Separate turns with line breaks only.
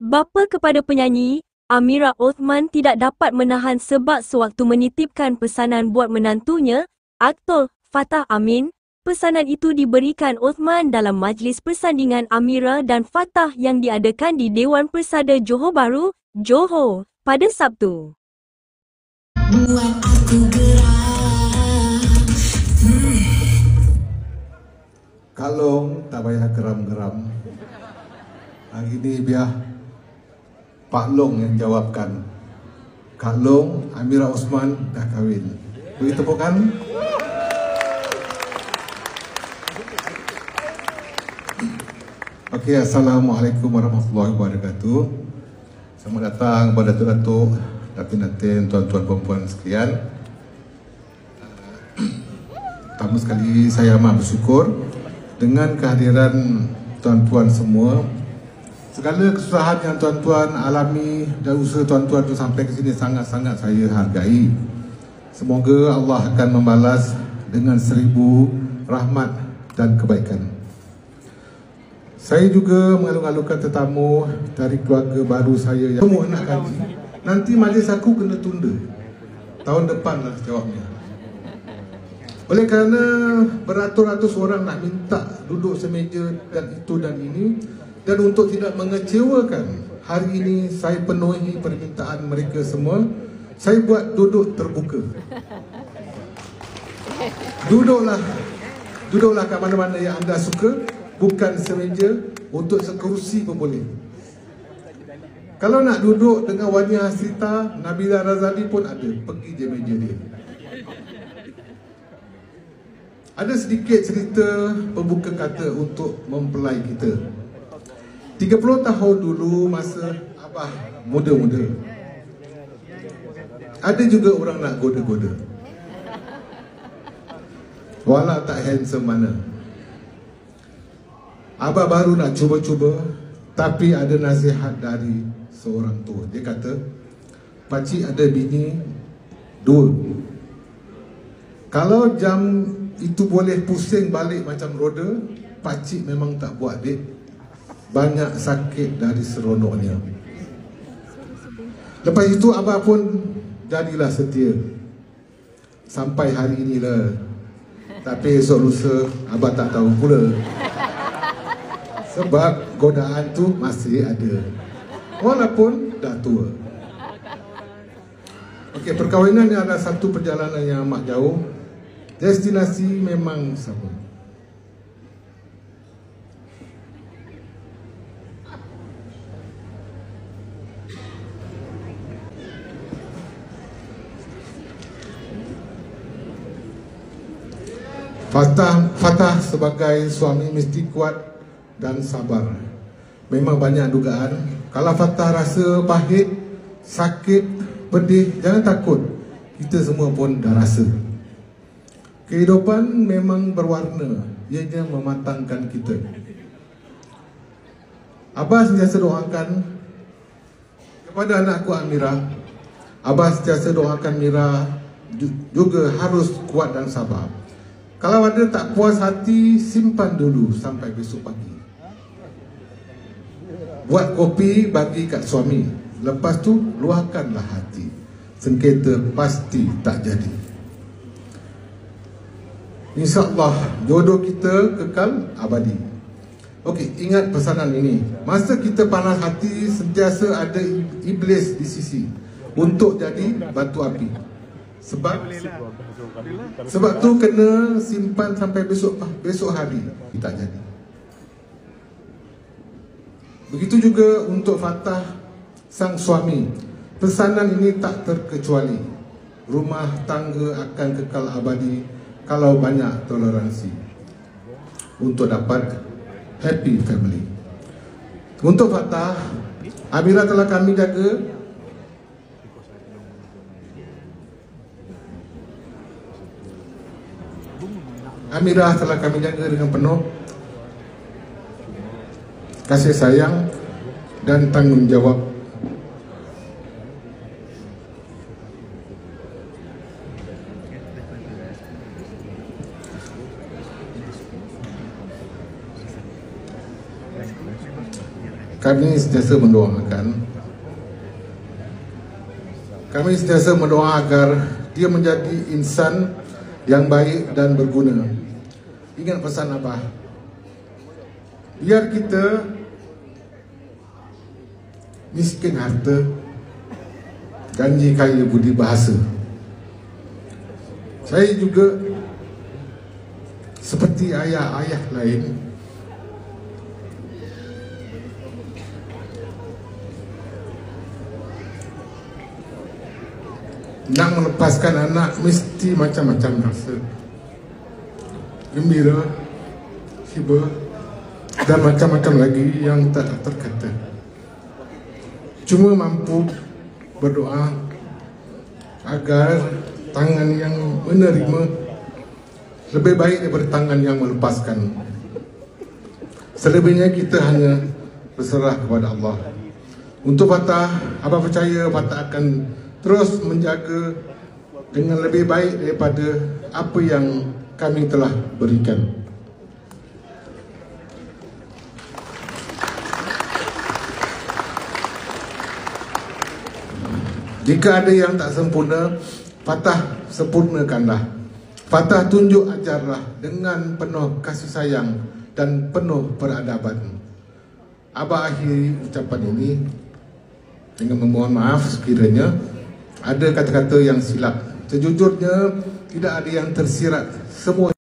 Bapa kepada penyanyi, Amira Othman tidak dapat menahan sebab sewaktu menitipkan pesanan buat menantunya, aktor Fatah Amin, pesanan itu diberikan Othman dalam majlis persandingan Amira dan Fatah yang diadakan di Dewan Persada Johor Bahru, Johor, pada Sabtu.
Buat aku geram.
Kalong tak payah geram-geram. Hari ini biar Pak Long yang jawabkan. Kak Long, Amira Othman dah kahwin. Beri tepukan. Okey, Assalamualaikum warahmatullahi wabarakatuh. Selamat datang kepada Datuk, Datin-datin, tuan-tuan perempuan sekalian. Pertama sekali saya amat bersyukur dengan kehadiran tuan-tuan semua. Segala kesusahan yang tuan-tuan alami dan usaha tuan-tuan tu sampai ke sini sangat-sangat saya hargai. Semoga Allah akan membalas dengan 1000 rahmat dan kebaikan. Saya juga mengalu-alukan tetamu dari keluarga baru saya yang semua nak kaji. Nanti majlis aku kena tunda. Tahun depan lah jawabnya. Oleh kerana beratus-ratus orang nak minta duduk semeja dan itu dan ini, dan untuk tidak mengecewakan, hari ini saya penuhi permintaan mereka semua. Saya buat duduk terbuka. Duduklah kat mana-mana yang anda suka. Bukan semeja, untuk sekerusi pun boleh. Kalau nak duduk dengan Wani Hasrita, Nabila Razali pun ada. Pergi je meja dia. Ada sedikit cerita pembuka kata untuk mempelai kita. 30 tahun dulu masa abah muda-muda, ada juga orang nak goda-goda. Walau tak handsome mana. Abah baru nak cuba-cuba, tapi ada nasihat dari seorang tua. Dia kata, pakcik ada bini 2. Kalau jam itu boleh pusing balik macam roda, pakcik memang tak buat dek. Banyak sakit dari seronoknya. Lepas itu abah pun jadilah setia sampai hari inilah. Tapi esok lusa abah tak tahu pula. Sebab godaan tu masih ada, walaupun dah tua. Okey, perkahwinan ni adalah satu perjalanan yang amat jauh. Destinasi memang sama. Fatah sebagai suami mesti kuat dan sabar. Memang banyak dugaan. Kalau Fatah rasa pahit, sakit, pedih, jangan takut. Kita semua pun dah rasa. Kehidupan memang berwarna. Ianya mematangkan kita. Abah sentiasa doakan kepada anakku Amira. Abah sentiasa doakan Mira juga harus kuat dan sabar. Kalau ada tak puas hati, simpan dulu sampai besok pagi. Buat kopi bagi kat suami. Lepas tu luahkanlah hati. Sengketa pasti tak jadi. InsyaAllah jodoh kita kekal abadi. Okey, ingat pesanan ini. Masa kita panas hati, sentiasa ada iblis di sisi untuk jadi batu api. Sebab tu kena simpan sampai besok hari. Tak jadi. Begitu juga untuk Fatah sang suami. Pesanan ini tak terkecuali. Rumah tangga akan kekal abadi kalau banyak toleransi untuk dapat happy family. Untuk Fatah, Amira telah kami jaga. Amira telah kami jaga dengan penuh kasih sayang dan tanggungjawab. kami sentiasa mendoa agar dia menjadi insan yang baik dan berguna. Ingat pesan Abah, biar kita miskin harta, ganji kaya budi bahasa. Saya juga seperti ayah-ayah lain nak melepaskan anak mesti macam-macam rasa, gembira, hibah dan macam-macam lagi yang tak terkata. Cuma mampu berdoa agar tangan yang menerima lebih baik daripada tangan yang melepaskan. Selebihnya kita hanya berserah kepada Allah. Untuk Fatah, Abah percaya Fatah akan terus menjaga dengan lebih baik daripada apa yang kami telah berikan. Jika ada yang tak sempurna, Fatah sempurnakanlah. Fatah tunjuk ajarlah dengan penuh kasih sayang dan penuh peradaban. Abah akhiri ucapan ini dengan memohon maaf sekiranya ada kata-kata yang silap. Sejujurnya tidak ada yang tersirat, semua